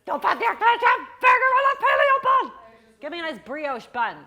Don't put your finger on a paleo bun. Give me a nice brioche bun.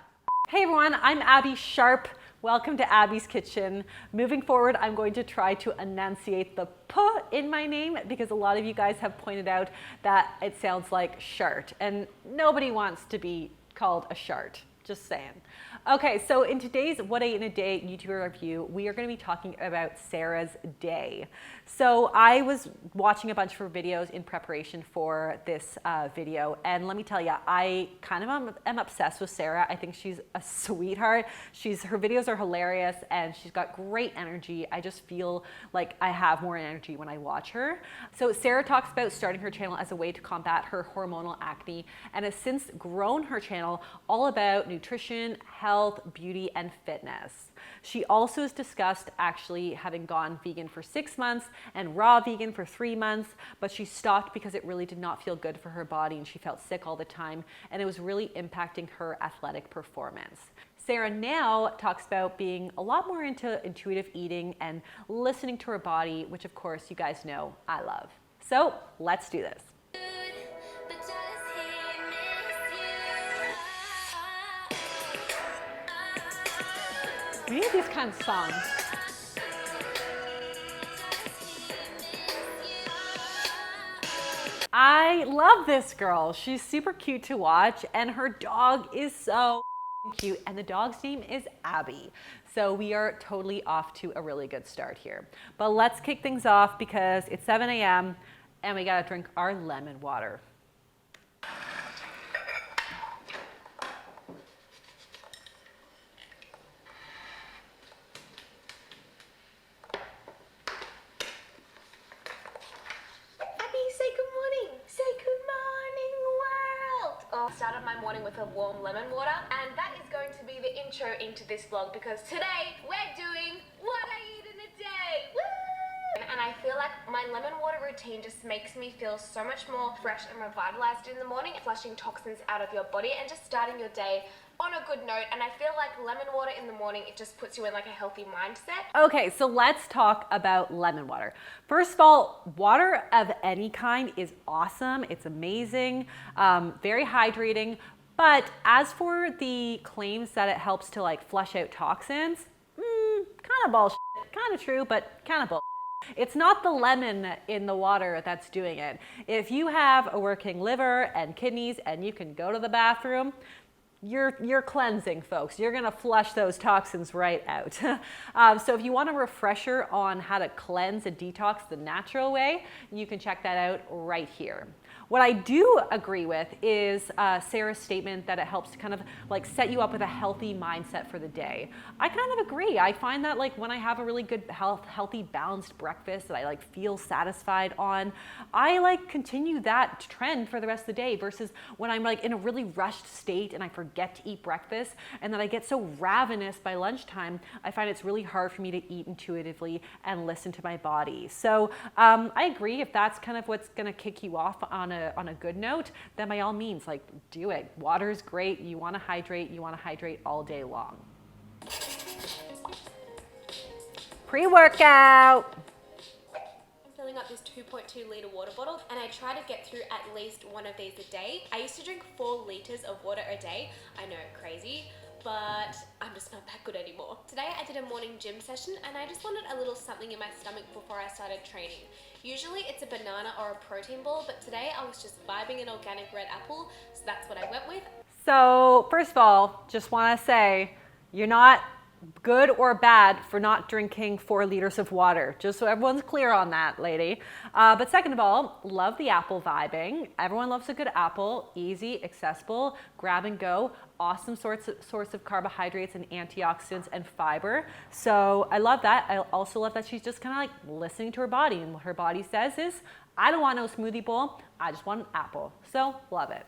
Hey everyone, I'm Abby Sharp. Welcome to Abby's Kitchen. Moving forward, I'm going to try to enunciate the P in my name because a lot of you guys have pointed out that it sounds like shart, and nobody wants to be called a shart. Just saying. Okay, so in today's What I Eat in a Day YouTuber review, we are going to be talking about Sarah's day. So I was watching a bunch of her videos in preparation for this video, and let me tell you, I kind of am obsessed with Sarah. I think she's a sweetheart. Her videos are hilarious, and she's got great energy. I just feel like I have more energy when I watch her. So Sarah talks about starting her channel as a way to combat her hormonal acne, and has since grown her channel all about nutrition, health, beauty, and fitness. She also has discussed actually having gone vegan for 6 months and raw vegan for 3 months, but she stopped because it really did not feel good for her body and she felt sick all the time, and it was really impacting her athletic performance. Sarah now talks about being a lot more into intuitive eating and listening to her body, which of course you guys know I love. So let's do this. We need these kind of songs. I love this girl. She's super cute to watch, and her dog is so cute, and the dog's name is Abbey. So we are totally off to a really good start here. But let's kick things off because it's 7 a.m. and we gotta drink our lemon water. Started my morning with a warm lemon water, and that is going to be the intro into this vlog because today we're doing what I eat in a day. Woo! And I feel like my lemon water routine just makes me feel so much more fresh and revitalized in the morning, flushing toxins out of your body and just starting your day on a good note. And I feel like lemon water in the morning, it just puts you in like a healthy mindset. Okay, so let's talk about lemon water. First of all, water of any kind is awesome. It's amazing, very hydrating. But as for the claims that it helps to like flush out toxins, kind of bullshit. Kind of true, but kind of bullshit. It's not the lemon in the water that's doing it. If you have a working liver and kidneys and you can go to the bathroom, you're cleansing, folks. You're gonna flush those toxins right out. So if you want a refresher on how to cleanse and detox the natural way, you can check that out right here. What I do agree with is Sarah's statement that it helps to kind of like set you up with a healthy mindset for the day. I kind of agree. I find that like when I have a really good healthy, balanced breakfast that I like feel satisfied on, I like continue that trend for the rest of the day versus when I'm like in a really rushed state and I forget to eat breakfast and then I get so ravenous by lunchtime, I find it's really hard for me to eat intuitively and listen to my body. So I agree, if that's kind of what's gonna kick you off on a good note, then by all means, like, do it. Water is great. You want to hydrate all day long. Pre-workout. I'm filling up this 2.2 litre water bottle, and I try to get through at least one of these a day. I used to drink 4 litres of water a day. I know, crazy, but I'm just not that good anymore. Today I did a morning gym session and I just wanted a little something in my stomach before I started training. Usually it's a banana or a protein ball, but today I was just vibing an organic red apple, so that's what I went with. So first of all, just want to say, you're not good or bad for not drinking 4 liters of water, just so everyone's clear on that, lady. But second of all, love the apple vibing. Everyone loves a good apple, easy, accessible, grab and go, awesome source of carbohydrates and antioxidants and fiber. So I love that. I also love that she's just kind of like listening to her body, and what her body says is, I don't want no smoothie bowl, I just want an apple. So love it.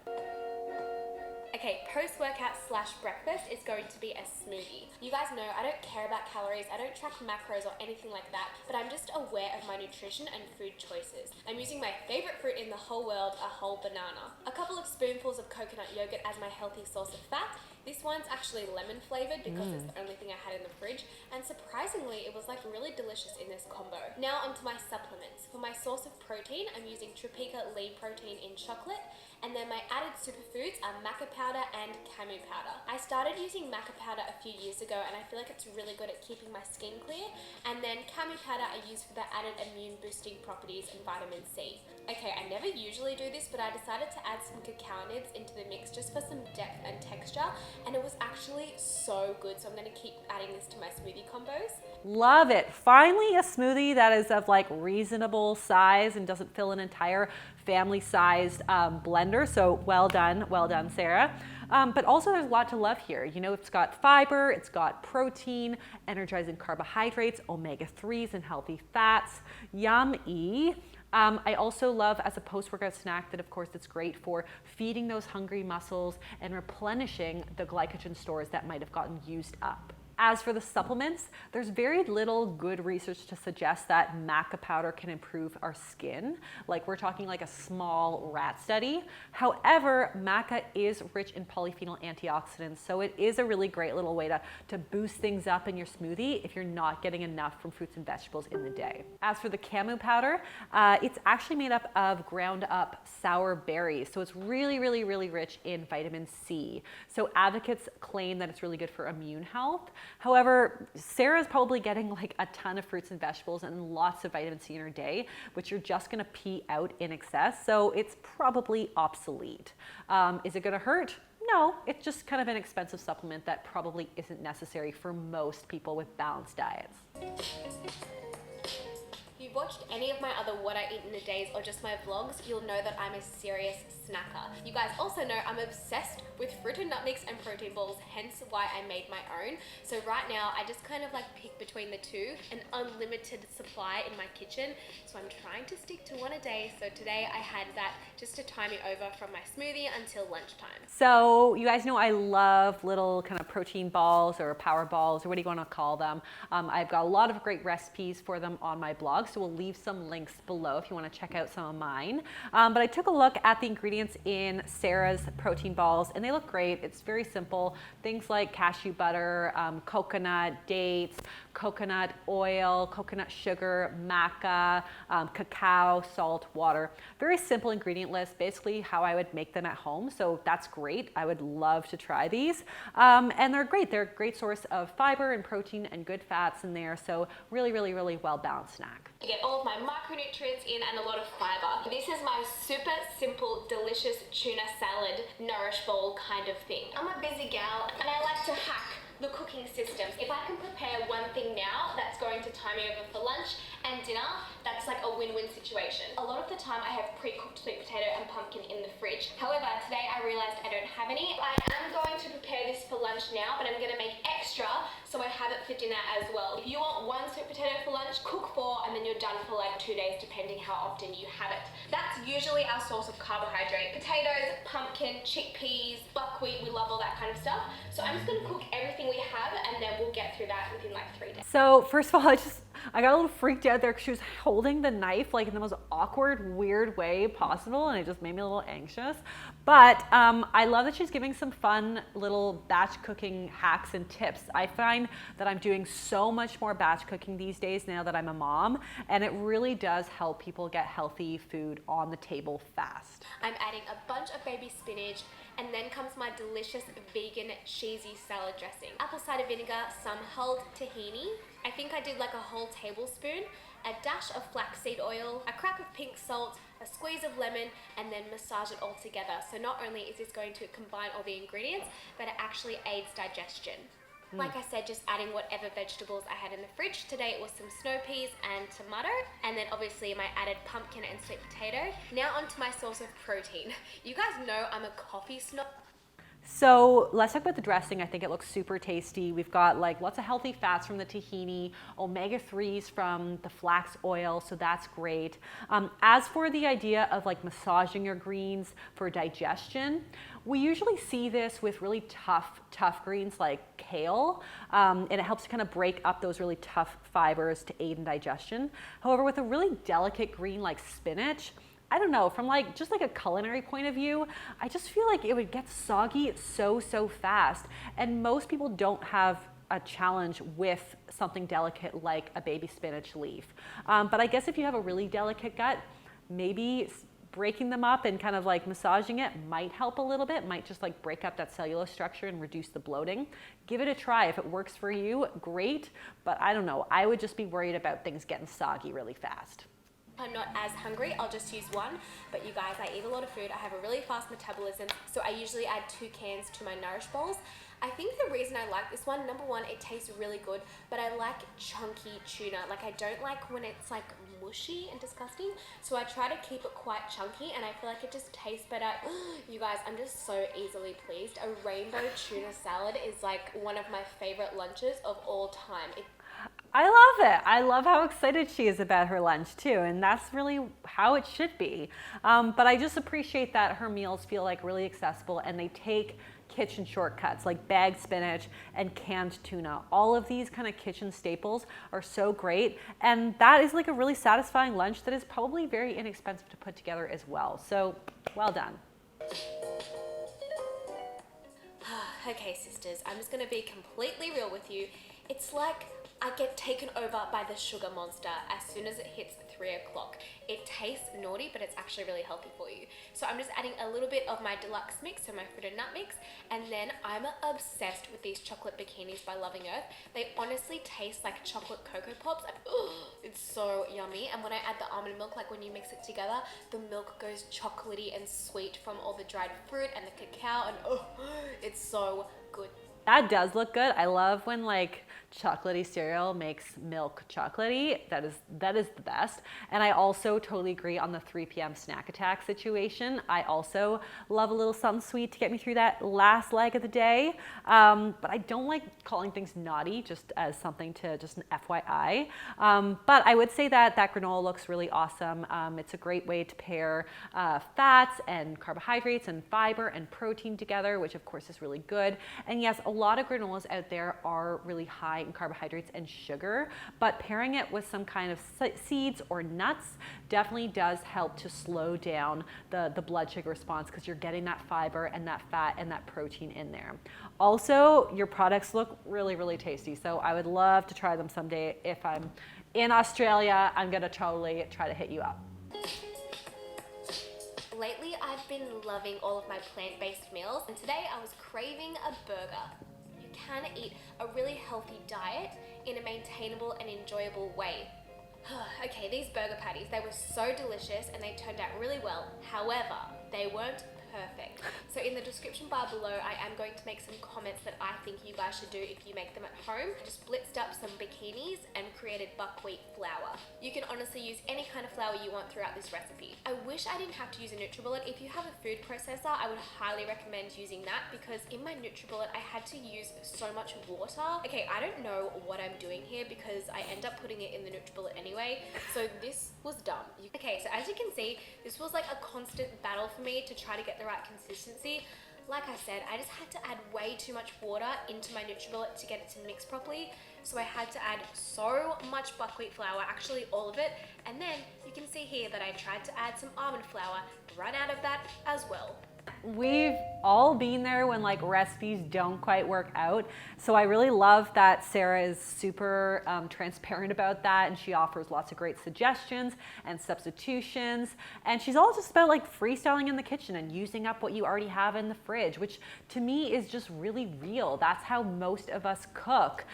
Okay, post-workout / breakfast is going to be a smoothie. You guys know I don't care about calories, I don't track macros or anything like that, but I'm just aware of my nutrition and food choices. I'm using my favorite fruit in the whole world, a whole banana. A couple of spoonfuls of coconut yogurt as my healthy source of fat. This one's actually lemon flavored because it's the only thing I had in the fridge, and surprisingly it was like really delicious in this combo. Now onto my supplements. For my source of protein, I'm using Tropika lean protein in chocolate, and then my added superfoods are maca powder and camu powder. I started using maca powder a few years ago and I feel like it's really good at keeping my skin clear, and then camu powder I use for the added immune boosting properties and vitamin C. Okay, I never usually do this, but I decided to add some cacao nibs into the mix just for some depth and texture, and it was actually so good, so I'm going to keep adding this to my smoothie combos. Love it. Finally, a smoothie that is of like reasonable size and doesn't fill an entire family-sized blender. So well done, Sarah. But also there's a lot to love here. You know, it's got fiber, it's got protein, energizing carbohydrates, omega-3s and healthy fats. Yummy. I also love as a post-workout snack that of course it's great for feeding those hungry muscles and replenishing the glycogen stores that might have gotten used up. As for the supplements, there's very little good research to suggest that maca powder can improve our skin. Like we're talking like a small rat study. However, maca is rich in polyphenol antioxidants, so it is a really great little way to boost things up in your smoothie if you're not getting enough from fruits and vegetables in the day. As for the camu powder, it's actually made up of ground up sour berries, so it's really rich in vitamin C. So advocates claim that it's really good for immune health. However, Sarah's probably getting like a ton of fruits and vegetables and lots of vitamin C in her day, which you're just gonna pee out in excess, so it's probably obsolete. Is it gonna hurt? No, it's just kind of an expensive supplement that probably isn't necessary for most people with balanced diets. If you've watched any of my other what I eat in a days or just my vlogs, you'll know that I'm a serious snacker. You guys also know I'm obsessed with fruit and nut mix and protein balls, hence why I made my own. So right now I just kind of like pick between the two, an unlimited supply in my kitchen. So I'm trying to stick to one a day. So today I had that just to tie me over from my smoothie until lunchtime. So you guys know I love little kind of protein balls or power balls or what do you want to call them. I've got a lot of great recipes for them on my blog, so we'll leave some links below if you want to check out some of mine. But I took a look at the ingredients in Sarah's protein balls and they look great. It's very simple. Things like cashew butter, coconut, dates, coconut oil, coconut sugar, maca, cacao, salt, water. Very simple ingredient list, basically how I would make them at home. So that's great. I would love to try these. And they're great. They're a great source of fiber and protein and good fats in there. So really well balanced snack. To get all of my micronutrients in and a lot of fiber. This is my super simple, delicious tuna salad, nourish bowl kind of thing. I'm a busy gal and I like to hack the cooking systems. If I can prepare one thing now that's going to tie me over for lunch and dinner, that's like a win-win situation. A lot of the time I have pre-cooked sweet potato and pumpkin in the fridge. However, today I realized I don't have any. I am going to prepare this for lunch now, but I'm gonna make extra so I have it for dinner as well. If you want one sweet potato for lunch, cook 4 and then you're done for like 2 days depending how often you have it. That's usually our source of carbohydrate. Potatoes, pumpkin, chickpeas, buckwheat, we love all that kind of stuff. So I'm just gonna cook everything we have and then we'll get through that within like 3 days. So first of all, I got a little freaked out there because she was holding the knife like in the most awkward, weird way possible, and it just made me a little anxious. But I love that she's giving some fun little batch cooking hacks and tips. I find that I'm doing so much more batch cooking these days now that I'm a mom, and it really does help people get healthy food on the table fast. I'm adding a bunch of baby spinach, and then comes my delicious vegan cheesy salad dressing. Apple cider vinegar, some hulled tahini. I think I did like a whole tablespoon, a dash of flaxseed oil, a crack of pink salt, a squeeze of lemon, and then massage it all together. So not only is this going to combine all the ingredients, but it actually aids digestion. Like I said, just adding whatever vegetables I had in the fridge. Today it was some snow peas and tomato, and then obviously my added pumpkin and sweet potato. Now onto my source of protein. You guys know I'm a coffee snob. So let's talk about the dressing. I think it looks super tasty. We've got like lots of healthy fats from the tahini, omega-3s from the flax oil, so that's great. As for the idea of like massaging your greens for digestion, we usually see this with really tough greens like kale, and it helps to kind of break up those really tough fibers to aid in digestion. However, with a really delicate green like spinach, I don't know, from like just like a culinary point of view, I just feel like it would get soggy so fast. And most people don't have a challenge with something delicate like a baby spinach leaf. But I guess if you have a really delicate gut, maybe breaking them up and kind of like massaging it might help a little bit, might just like break up that cellulose structure and reduce the bloating. Give it a try. If it works for you, great. But I don't know, I would just be worried about things getting soggy really fast. I'm not as hungry, I'll just use one. But you guys, I eat a lot of food. I have a really fast metabolism, so I usually add 2 cans to my Nourish bowls. I think the reason I like this one, number one, it tastes really good, but I like chunky tuna. Like I don't like when it's like mushy and disgusting, so I try to keep it quite chunky, and I feel like it just tastes better. You guys, I'm just so easily pleased. A rainbow tuna salad is like one of my favorite lunches of all time. I love it. I love how excited she is about her lunch too, and that's really how it should be. But I just appreciate that her meals feel like really accessible, and they take kitchen shortcuts like bagged spinach and canned tuna. All of these kind of kitchen staples are so great, and that is like a really satisfying lunch that is probably very inexpensive to put together as well. So well done. Okay, sisters, I'm just gonna be completely real with you. It's like I get taken over by the sugar monster as soon as it hits 3 o'clock. It tastes naughty, but it's actually really healthy for you. So I'm just adding a little bit of my deluxe mix, so my fruit and nut mix, and then I'm obsessed with these chocolate bikinis by Loving Earth. They honestly taste like chocolate Cocoa Pops. It's so yummy. And when I add the almond milk, like when you mix it together, the milk goes chocolatey and sweet from all the dried fruit and the cacao, and it's so good. That does look good. I love when like chocolatey cereal makes milk chocolatey. That is the best. And I also totally agree on the 3 p.m. snack attack situation. I also love a little something sweet to get me through that last leg of the day. But I don't like calling things naughty, just as something to just an FYI. But I would say that granola looks really awesome. It's a great way to pair fats and carbohydrates and fiber and protein together, which of course is really good. And yes, a lot of granolas out there are really high in carbohydrates and sugar, but pairing it with some kind of seeds or nuts definitely does help to slow down the blood sugar response, because you're getting that fiber and that fat and that protein in there. Also, your products look really tasty, so I would love to try them someday. If I'm in Australia, I'm gonna totally try to hit you up. Lately, I've been loving all of my plant-based meals, and today I was craving a burger. You can eat a really healthy diet in a maintainable and enjoyable way. Okay, these burger patties, they were so delicious and they turned out really well. However, they weren't perfect. So in the description bar below, I am going to make some comments that I think you guys should do if you make them at home. I just blitzed up some bikinis and created buckwheat flour. You can honestly use any kind of flour you want throughout this recipe. I wish I didn't have to use a NutriBullet. If you have a food processor, I would highly recommend using that, because in my NutriBullet, I had to use so much water. Okay, I don't know what I'm doing here, because I end up putting it in the NutriBullet anyway. So this was dumb. Okay, so as you can see, this was like a constant battle for me to try to get the right consistency. Like I said, I just had to add way too much water into my NutriBullet to get it to mix properly. So I had to add so much buckwheat flour, actually all of it. And then you can see here that I tried to add some almond flour, run out of that as well. We've all been there when like recipes don't quite work out. So I really love that Sarah is super transparent about that, and she offers lots of great suggestions and substitutions. And she's all just about like freestyling in the kitchen and using up what you already have in the fridge, which to me is just really real. That's how most of us cook.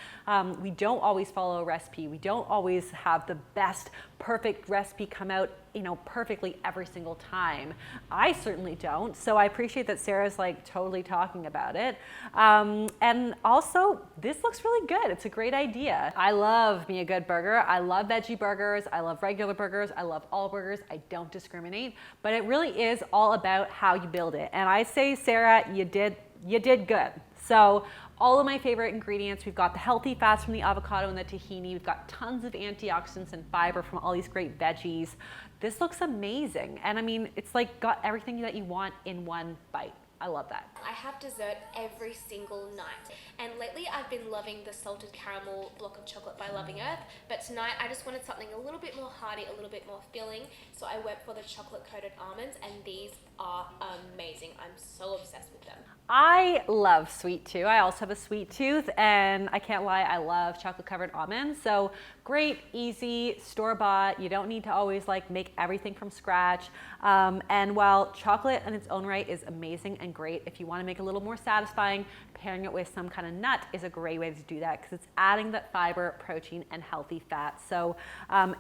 We don't always follow a recipe. We don't always have the best perfect recipe come out, you know, perfectly every single time. I certainly don't. So I appreciate that Sarah's like totally talking about it. And also, this looks really good. It's a great idea. I love me a good burger. I love veggie burgers. I love regular burgers. I love all burgers. I don't discriminate, but it really is all about how you build it. And I say, Sarah, you did you did good. So all of my favorite ingredients, we've got the healthy fats from the avocado and the tahini. We've got tons of antioxidants and fiber from all these great veggies. This looks amazing. And I mean, it's like got everything that you want in one bite. I love that. I have dessert every single night. And lately I've been loving the salted caramel block of chocolate by Loving Earth. But tonight I just wanted something a little bit more hearty, a little bit more filling. So I went for the chocolate coated almonds, and these are amazing. I'm so obsessed with them. I love sweet too. I also have a sweet tooth, and I can't lie, I love chocolate covered almonds. So great, easy, store-bought. You don't need to always like make everything from scratch. And while chocolate in its own right is amazing and great, if you want to make it a little more satisfying, pairing it with some kind of nut is a great way to do that, because it's adding that fiber, protein, and healthy fat. So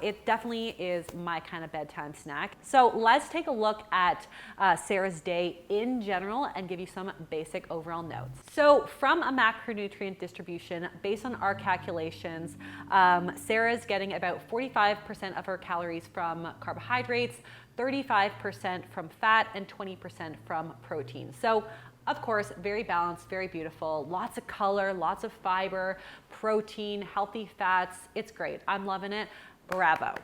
it definitely is my kind of bedtime snack. So let's take a look at Sarah's day in general and give you some basic overall notes. So from a macronutrient distribution, based on our calculations, Sarah's getting about 45% of her calories from carbohydrates, 35% from fat, and 20% from protein. So of course, very balanced, very beautiful, lots of color, lots of fiber, protein, healthy fats. It's great. I'm loving it. Bravo.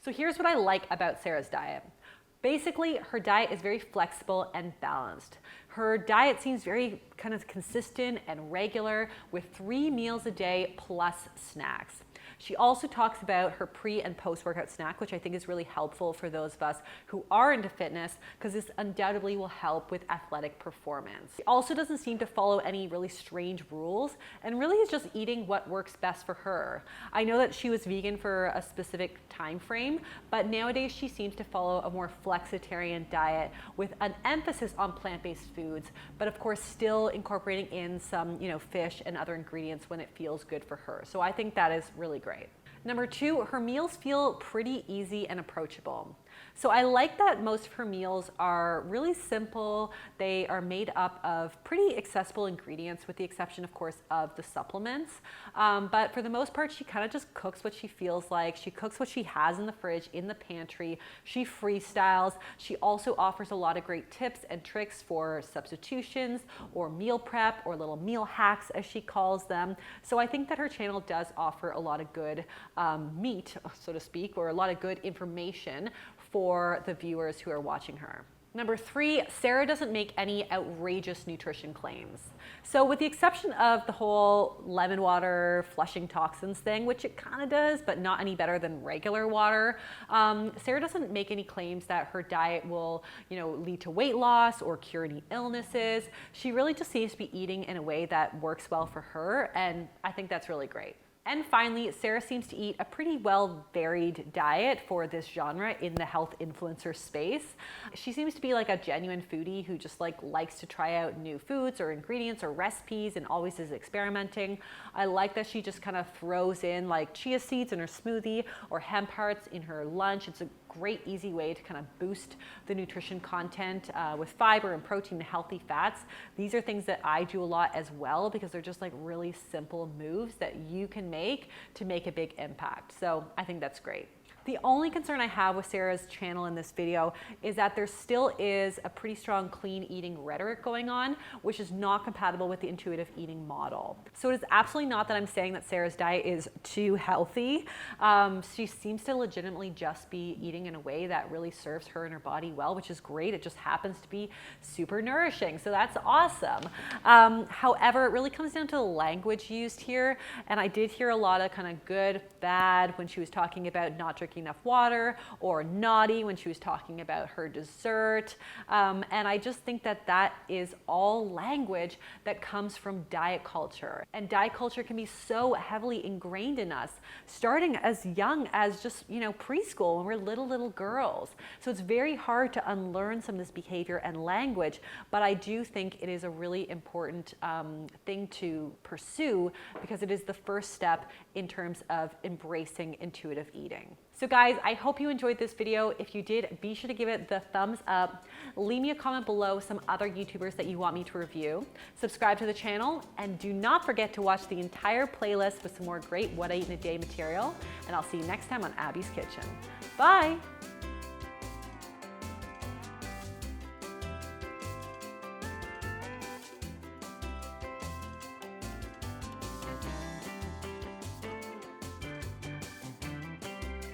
So here's what I like about Sarah's diet. Basically, her diet is very flexible and balanced. Her diet seems very kind of consistent and regular, with 3 meals a day plus snacks. She also talks about her pre and post-workout snack, which I think is really helpful for those of us who are into fitness, because this undoubtedly will help with athletic performance. She also doesn't seem to follow any really strange rules, and really is just eating what works best for her. I know that she was vegan for a specific time frame, but nowadays she seems to follow a more flexitarian diet with an emphasis on plant-based foods, but of course still incorporating in some, fish and other ingredients when it feels good for her. So I think that is really great. Number 2, her meals feel pretty easy and approachable. So I like that most of her meals are really simple. They are made up of pretty accessible ingredients, with the exception, of course, of the supplements. But for the most part, she kind of just cooks what she feels like. She cooks what she has in the fridge, in the pantry. She freestyles. She also offers a lot of great tips and tricks for substitutions or meal prep, or little meal hacks, as she calls them. So I think that her channel does offer a lot of good meat, so to speak, or a lot of good information for the viewers who are watching her. Number 3, Sarah doesn't make any outrageous nutrition claims. So with the exception of the whole lemon water flushing toxins thing, which it kind of does, but not any better than regular water, Sarah doesn't make any claims that her diet will, lead to weight loss or cure any illnesses. She really just seems to be eating in a way that works well for her, and I think that's really great. And finally, Sarah seems to eat a pretty well varied diet for this genre in the health influencer space. She seems to be like a genuine foodie who just likes to try out new foods or ingredients or recipes, and always is experimenting. I like that she just kind of throws in like chia seeds in her smoothie or hemp hearts in her lunch. It's a great easy way to kind of boost the nutrition content with fiber and protein and healthy fats. These are things that I do a lot as well, because they're just like really simple moves that you can make to make a big impact. So I think that's great. The only concern I have with Sarah's channel in this video is that there still is a pretty strong clean eating rhetoric going on, which is not compatible with the intuitive eating model. So it is absolutely not that I'm saying that Sarah's diet is too healthy. She seems to legitimately just be eating in a way that really serves her and her body well, which is great. It just happens to be super nourishing, so that's awesome. However, it really comes down to the language used here, and I did hear a lot of kind of good, bad when she was talking about not drinking enough water, or naughty when she was talking about her dessert. And I just think that that is all language that comes from diet culture. And diet culture can be so heavily ingrained in us, starting as young as just, preschool, when we're little girls. So it's very hard to unlearn some of this behavior and language, but I do think it is a really important thing to pursue, because it is the first step in terms of embracing intuitive eating. So guys, I hope you enjoyed this video. If you did, be sure to give it the thumbs up. Leave me a comment below some other YouTubers that you want me to review. Subscribe to the channel, and do not forget to watch the entire playlist with some more great What I Eat in a Day material. And I'll see you next time on Abby's Kitchen. Bye!